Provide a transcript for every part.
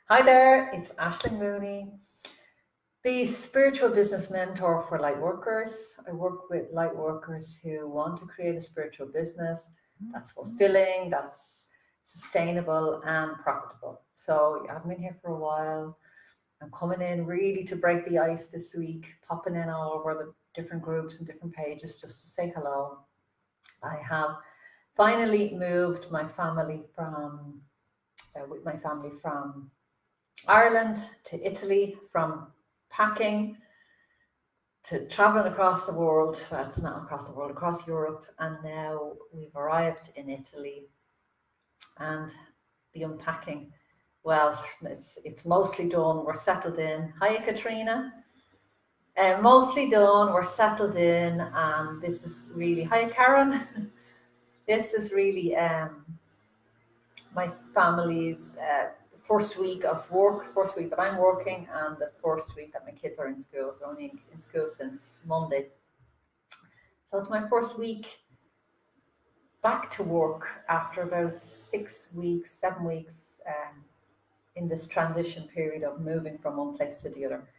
Hi there, it's Aisling Mooney, the spiritual business mentor for light workers. I work with light workers who want to create a spiritual business that's fulfilling, that's sustainable and profitable. So I've been here for a while. I'm coming in really to break the ice this week, popping in all over the different groups and different pages just to say hello. I have finally moved my family from with my family from Ireland to Italy, from packing to traveling across the world. Well, it's not across the world, across Europe. And now we've arrived in Italy and the unpacking. Well, it's mostly done. We're settled in. Hiya, Katrina. Mostly done. We're settled in, and this is really. Hiya, Karen. This is really my family's first week of work, first week that I'm working, and the first week that my kids are in school. So only in school since Monday. So it's my first week back to work after about 6 weeks, 7 weeks in this transition period of moving from one place to the other.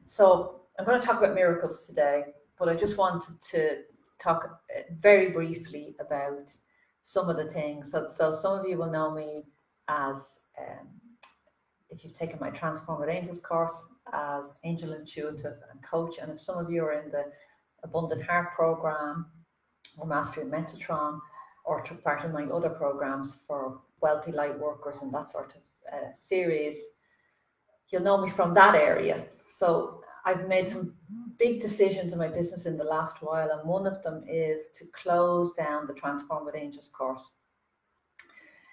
So I'm going to talk about miracles today, but I just wanted to talk very briefly about some of the things. So some of you will know me as, if you've taken my Transform with Angels course, as Angel Intuitive and Coach. And if some of you are in the Abundant Heart program or Mastery Metatron, or took part in my other programs for wealthy light workers and that sort of series, you'll know me from that area. So I've made some big decisions in my business in the last while, and one of them is to close down the Transform with Angels course.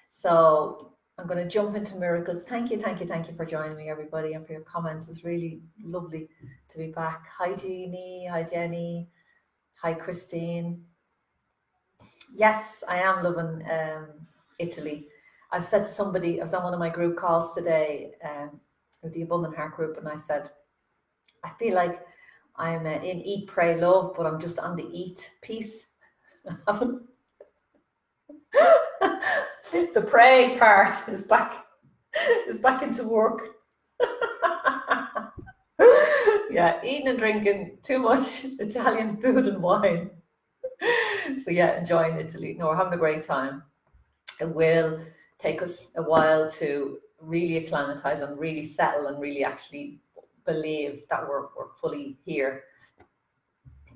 So I'm going to jump into miracles. Thank you for joining me, everybody, and for your comments. It's really lovely to be back. Hi, Jeannie. Hi, Jenny. Hi, Christine. Yes, I am loving Italy. I've said to somebody, I was on one of my group calls today with the Abundant Heart group, and I said, I feel like I'm in Eat, Pray, Love, but I'm just on the eat piece. The pray part is back into work. Yeah, eating and drinking too much Italian food and wine. So yeah, enjoying Italy. No, we're having a great time. It will take us a while to really acclimatize and really settle and really actually believe that we're fully here.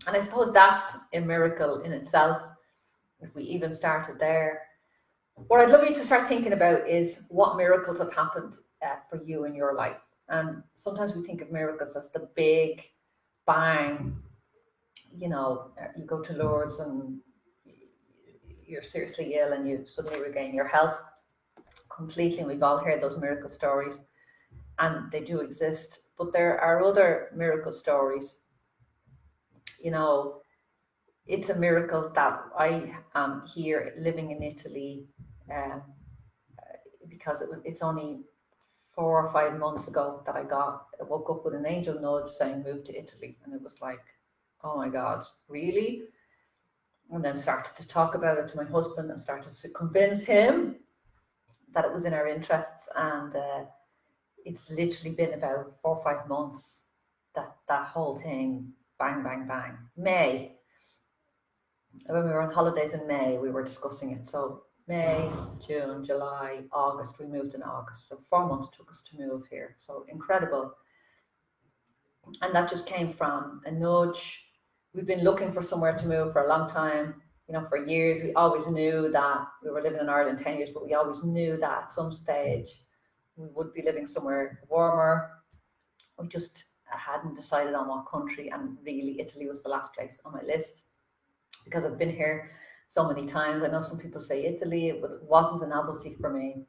And I suppose that's a miracle in itself, if we even started there. What I'd love you to start thinking about is what miracles have happened for you in your life. And sometimes we think of miracles as the big bang. You know, you go to Lourdes and you're seriously ill and you suddenly regain your health completely. And we've all heard those miracle stories, and they do exist. But there are other miracle stories. You know, it's a miracle that I am here living in Italy because it's only 4 or 5 months ago that I woke up with an angel nudge saying move to Italy, and it was like, oh my God, really? And then started to talk about it to my husband and started to convince him that it was in our interests. And it's literally been about 4 or 5 months that whole thing, bang, bang, bang. May, when we were on holidays in May, we were discussing it. So May, June, July, August, we moved in August. So 4 months took us to move here. So incredible. And that just came from a nudge. We've been looking for somewhere to move for a long time. You know, for years, we always knew that we were living in Ireland 10 years, but we always knew that at some stage we would be living somewhere warmer. We just hadn't decided on what country, and really Italy was the last place on my list because I've been here so many times. I know some people say Italy, but it wasn't a novelty for me.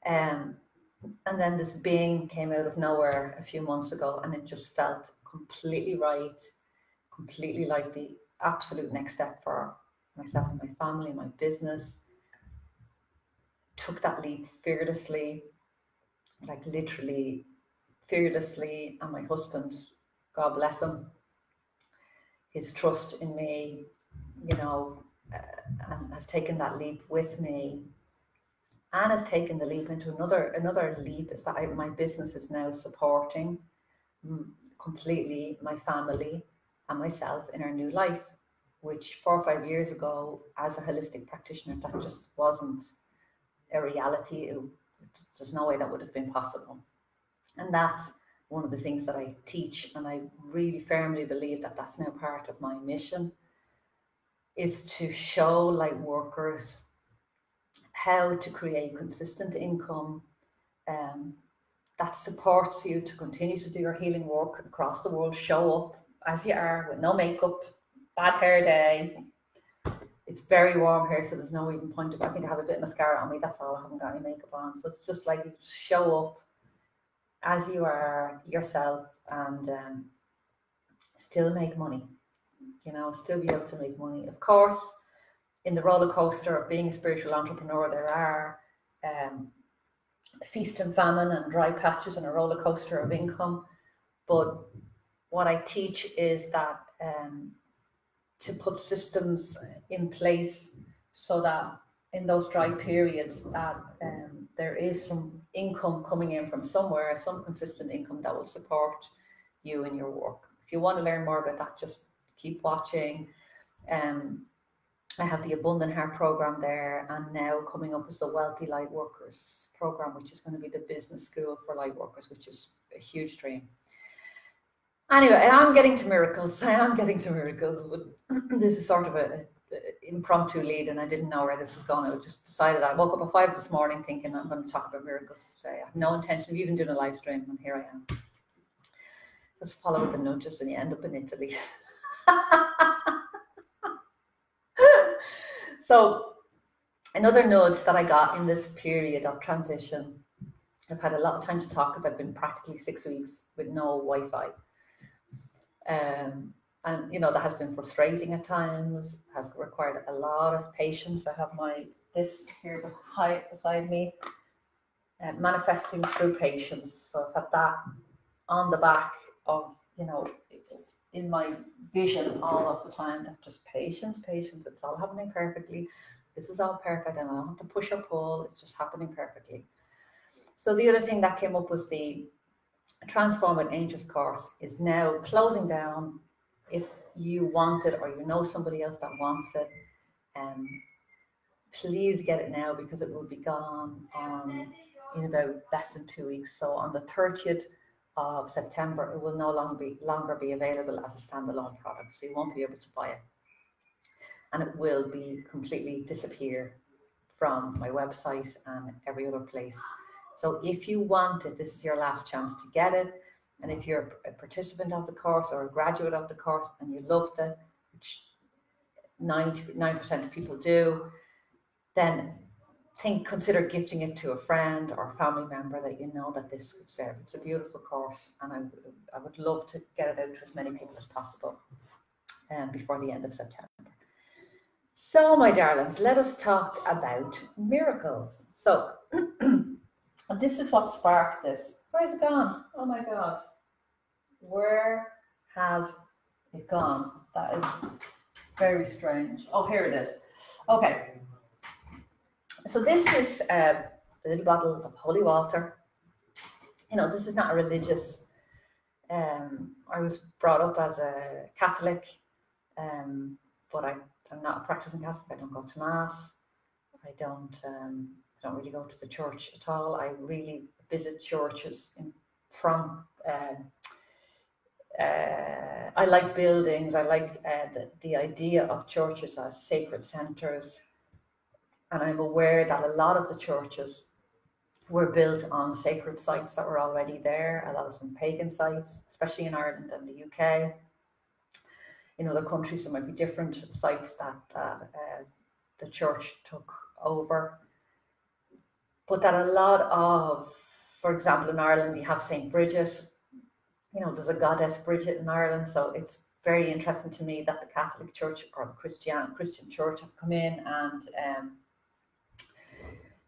And then this being came out of nowhere a few months ago, and it just felt completely right, completely like the absolute next step for myself and my family, my business. Took that leap fearlessly, like literally fearlessly. And my husband, God bless him, his trust in me, you know, and has taken that leap with me. Anne has taken the leap into another leap, is that my business is now supporting completely my family and myself in our new life, which 4 or 5 years ago, as a holistic practitioner, that just wasn't a reality. There's no way that would have been possible. And that's one of the things that I teach, and I really firmly believe that that's now part of my mission, is to show light workers how to create consistent income that supports you to continue to do your healing work across the world. Show up as you are, with no makeup, bad hair day. It's very warm here, so there's no even point of, I think I have a bit of mascara on me, that's all. I haven't got any makeup on. So it's just like you show up as you are, yourself, and still make money, you know, still be able to make money. Of course, in the roller coaster of being a spiritual entrepreneur, there are feast and famine and dry patches and a roller coaster of income. But what I teach is that to put systems in place so that in those dry periods that there is some income coming in from somewhere, some consistent income that will support you in your work. If you want to learn more about that, just keep watching. I have the Abundant Heart program there, and now coming up is the Wealthy Light Workers program, which is going to be the business school for light workers, which is a huge dream. Anyway, I'm getting to miracles. But this is sort of an impromptu lead, and I didn't know where this was going. I just decided, I woke up at 5 this morning thinking I'm going to talk about miracles today. I have no intention of even doing a live stream, and here I am. Just follow the nudges and you end up in Italy. So another nudge that I got in this period of transition, I've had a lot of time to talk because I've been practically 6 weeks with no Wi-Fi. And, you know, that has been frustrating at times, has required a lot of patience. I have this here beside me, manifesting through patience. So I've had that on the back of, you know, in my vision all of the time, that just patience, it's all happening perfectly. This is all perfect, and I don't have to push or pull, it's just happening perfectly. So the other thing that came up was the Transforming Angels course is now closing down. If you want it, or you know somebody else that wants it, please get it now, because it will be gone in about less than 2 weeks. So on the 30th of September, it will no longer be available as a standalone product, so you won't be able to buy it, and it will be completely disappear from my website and every other place. So if you want it, this is your last chance to get it. And if you're a participant of the course or a graduate of the course and you loved it, which 99% of people do, then consider gifting it to a friend or a family member that you know that this could serve. It's a beautiful course, and I would love to get it out to as many people as possible before the end of September. So, my darlings, let us talk about miracles. So, this is what sparked this. Where's it gone? Oh my God. Where has it gone? That is very strange. Oh, here it is. Okay. So this is a little bottle of holy water. You know, this is not a religious, I was brought up as a Catholic, but I'm not a practicing Catholic. I don't go to Mass. I don't really go to the church at all. I really visit churches I like buildings. I like the idea of churches as sacred centers. And I'm aware that a lot of the churches were built on sacred sites that were already there, a lot of them pagan sites, especially in Ireland and the UK. In other countries, there might be different sites that the church took over. But that a lot of, for example, in Ireland, we have St. Bridget. You know, there's a goddess Bridget in Ireland. So it's very interesting to me that the Catholic Church or the Christian Church have come in and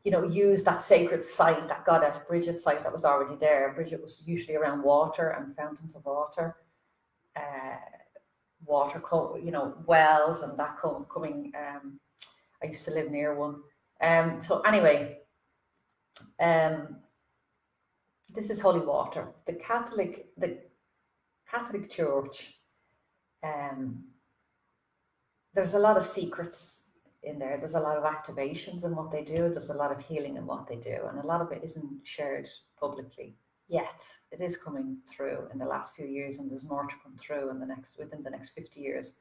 you know, use that sacred site, that goddess Bridget site that was already there. Bridget was usually around water and fountains of water, you know, wells and that coming. I used to live near one. So anyway, This is holy water. The Catholic Church, there's a lot of secrets in there. There's a lot of activations in what they do. There's a lot of healing in what they do, and a lot of it isn't shared publicly yet. It is coming through in the last few years, and there's more to come through within the next 50 years.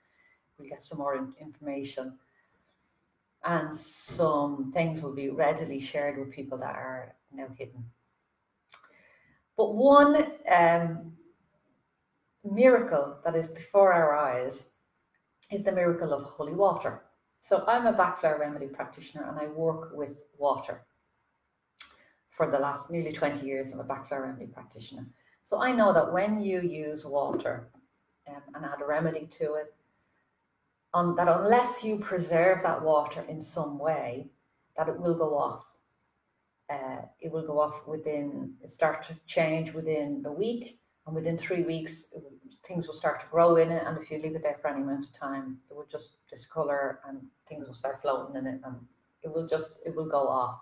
We'll get some more information, and some things will be readily shared with people that are now hidden. But one miracle that is before our eyes is the miracle of holy water. So I'm a backflower remedy practitioner, and I work with water. For the last nearly 20 years, I'm a backflower remedy practitioner. So I know that when you use water and add a remedy to it, that unless you preserve that water in some way, that it will go off. It will go off start to change within a week, and within 3 weeks, things will start to grow in it. And if you leave it there for any amount of time, it will just discolor and things will start floating in it, and it will go off.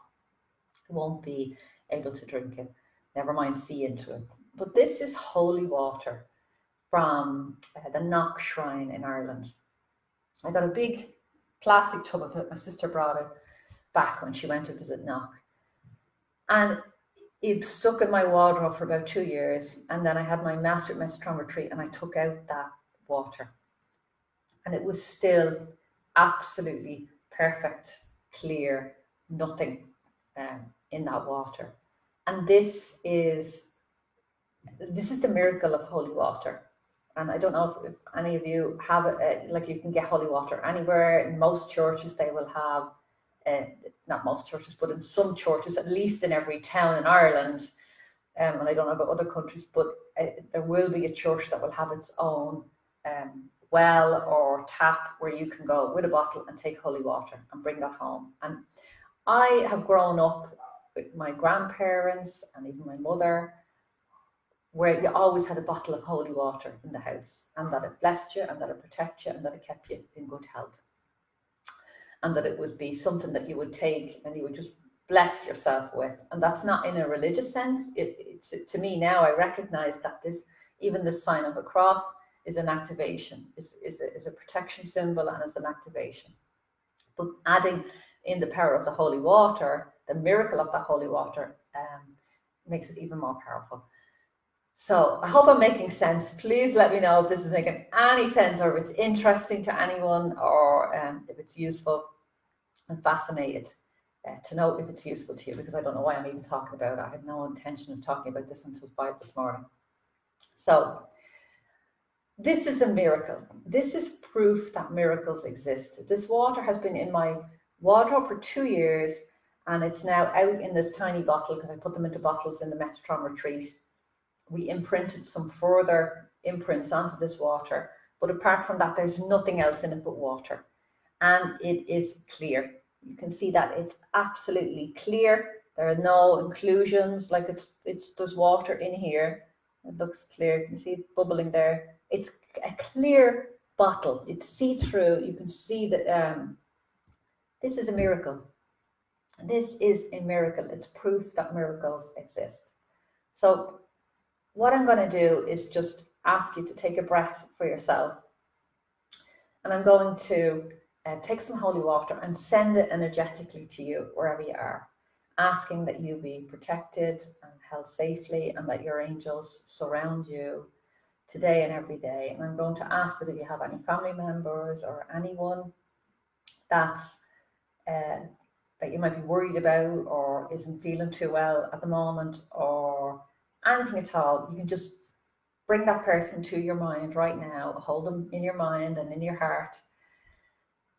It won't be able to drink it, never mind see into it. But this is holy water from the Knock Shrine in Ireland. I got a big plastic tub of it. My sister brought it back when she went to visit Knock. And it stuck in my wardrobe for about 2 years. And then I had my Master Metatron retreat, and I took out that water. And it was still absolutely perfect, clear, nothing in that water. And this is the miracle of holy water. And I don't know if any of you have it, like you can get holy water anywhere. In most churches, they will have, not most churches, but in some churches, at least in every town in Ireland, and I don't know about other countries, but there will be a church that will have its own well or tap where you can go with a bottle and take holy water and bring that home. And I have grown up with my grandparents and even my mother, where you always had a bottle of holy water in the house, and that it blessed you, and that it protected you, and that it kept you in good health. And that it would be something that you would take and you would just bless yourself with. And that's not in a religious sense. To me now, I recognize that even the sign of a cross is an activation, is a protection symbol, and is an activation. But adding in the power of the holy water, the miracle of that holy water, makes it even more powerful. So I hope I'm making sense. Please let me know if this is making any sense, or if it's interesting to anyone, or if it's useful. I'm fascinated to know if it's useful to you, because I don't know why I'm even talking about it. I had no intention of talking about this until 5 this morning. So this is a miracle. This is proof that miracles exist. This water has been in my wardrobe for 2 years, and it's now out in this tiny bottle, because I put them into bottles in the Metatron retreat. We imprinted some further imprints onto this water, but apart from that, there's nothing else in it but water, and it is clear. You can see that it's absolutely clear. There are no inclusions, like there's water in here. It looks clear. You can see it bubbling there. It's a clear bottle. It's see-through. You can see that this is a miracle. This is a miracle. It's proof that miracles exist. So what I'm going to do is just ask you to take a breath for yourself. And I'm going to take some holy water and send it energetically to you wherever you are, asking that you be protected and held safely, and that your angels surround you today and every day. And I'm going to ask that if you have any family members or anyone that you might be worried about, or isn't feeling too well at the moment, or anything at all, you can just bring that person to your mind right now, hold them in your mind and in your heart.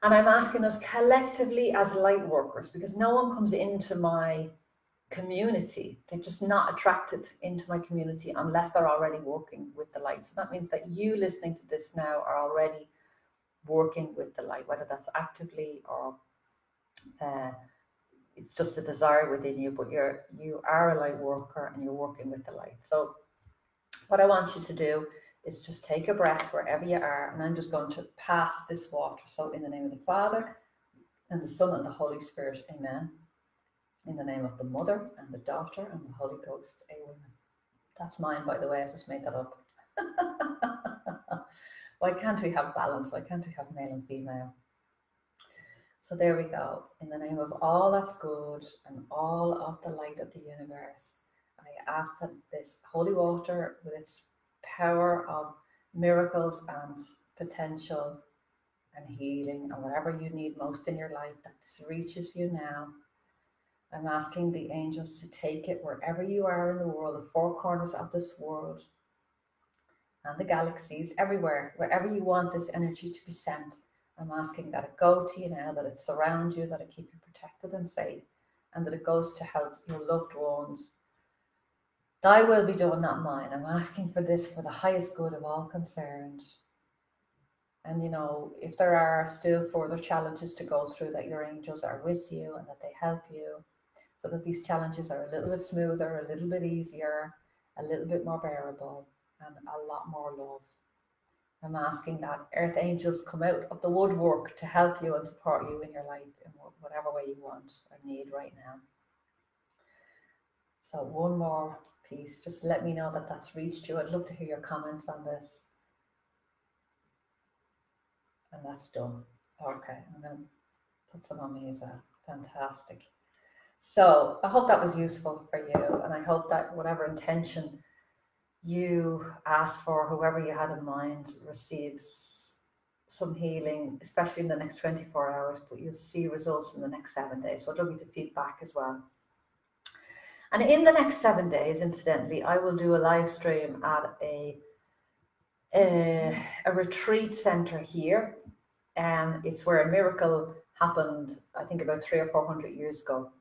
And I'm asking us collectively as light workers, because no one comes into my community, they're just not attracted into my community unless they're already working with the light. So that means that you listening to this now are already working with the light, whether that's actively or it's just a desire within you, but you are a light worker and you're working with the light. So what I want you to do is just take a breath wherever you are, and I'm just going to pass this water. So in the name of the Father and the Son and the Holy Spirit, amen. In the name of the Mother and the Daughter and the Holy Ghost, amen. That's mine, by the way, I just made that up. Why can't we have balance? Why can't we have male and female? So there we go. In the name of all that's good and all of the light of the universe, I ask that this holy water, with its power of miracles and potential and healing and whatever you need most in your life, that this reaches you now. I'm asking the angels to take it wherever you are in the world, the four corners of this world and the galaxies, everywhere, wherever you want this energy to be sent. I'm asking that it go to you now, that it surrounds you, that it keep you protected and safe, and that it goes to help your loved ones. Thy will be done, not mine. I'm asking for this for the highest good of all concerned. And, you know, if there are still further challenges to go through, that your angels are with you and that they help you, so that these challenges are a little bit smoother, a little bit easier, a little bit more bearable, and a lot more love. I'm asking that earth angels come out of the woodwork to help you and support you in your life in whatever way you want or need right now. So one more piece, just let me know that that's reached you. I'd love to hear your comments on this. And that's done. Okay, I'm going to put some on me as well. Fantastic. So I hope that was useful for you, and I hope that whatever intention you asked for, whoever you had in mind, receives some healing, especially in the next 24 hours, but you'll see results in the next 7 days. So I'd love you to feed back as well. And in the next 7 days, incidentally, I will do a live stream at a retreat center here. It's where a miracle happened, I think about 300 or 400 years ago.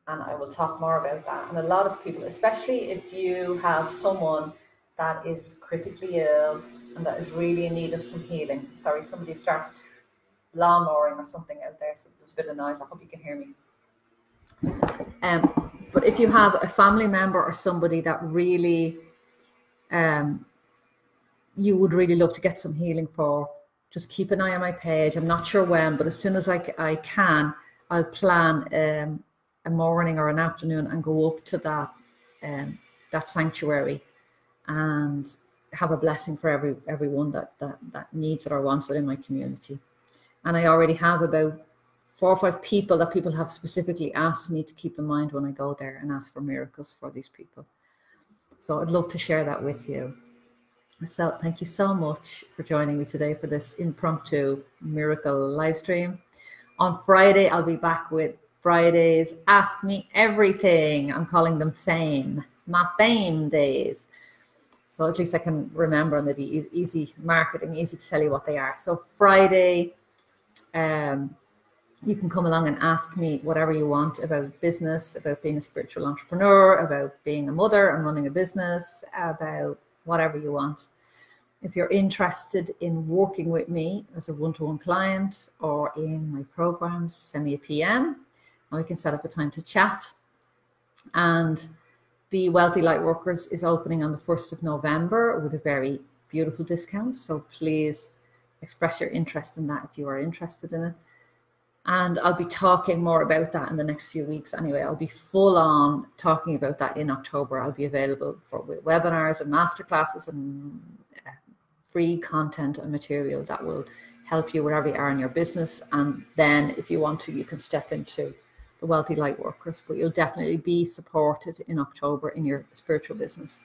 And I will talk more about that. And a lot of people, especially if you have someone that is critically ill and that is really in need of some healing. Sorry, somebody started lawnmowing or something out there, so there's a bit of noise. I hope you can hear me. But if you have a family member or somebody that really you would really love to get some healing for, just keep an eye on my page. I'm not sure when, but as soon as I can, I'll plan a morning or an afternoon and go up to that sanctuary and have a blessing for everyone that needs it or wants it in my community. And I already have about 4 or 5 people that people have specifically asked me to keep in mind when I go there and ask for miracles for these people. So I'd love to share that with you. So thank you so much for joining me today for this impromptu miracle live stream. On Friday, I'll be back with Fridays Ask Me Everything. I'm calling them Fame, my Fame days. So at least I can remember, and they'll be easy marketing, easy to tell you what they are. So Friday, you can come along and ask me whatever you want about business, about being a spiritual entrepreneur, about being a mother and running a business, about whatever you want. If you're interested in working with me as a one-to-one client or in my programs, send me a PM and we can set up a time to chat. And the Wealthy Lightworkers is opening on the 1st of November with a very beautiful discount. So please express your interest in that if you are interested in it. And I'll be talking more about that in the next few weeks. Anyway, I'll be full on talking about that in October. I'll be available for webinars and masterclasses and free content and material that will help you wherever you are in your business. And then if you want to, you can step into the Wealthy Lightworkers, but you'll definitely be supported in October in your spiritual business.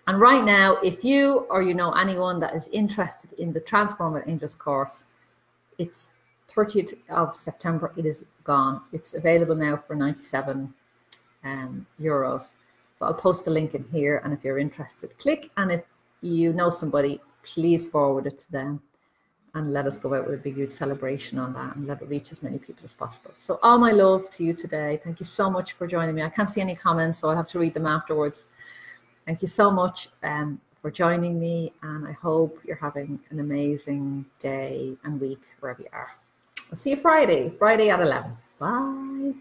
And right now, if you or you know anyone that is interested in the Transform with Angels course, it's 30th of September, it is gone. It's available now for 97 euros. So I'll post the link in here, and if you're interested, click. And if you know somebody, please forward it to them and let us go out with a big, huge celebration on that and let it reach as many people as possible. So all my love to you today. Thank you so much for joining me. I can't see any comments, so I'll have to read them afterwards. Thank you so much for joining me, and I hope you're having an amazing day and week wherever you are. I'll see you Friday at 11. Bye.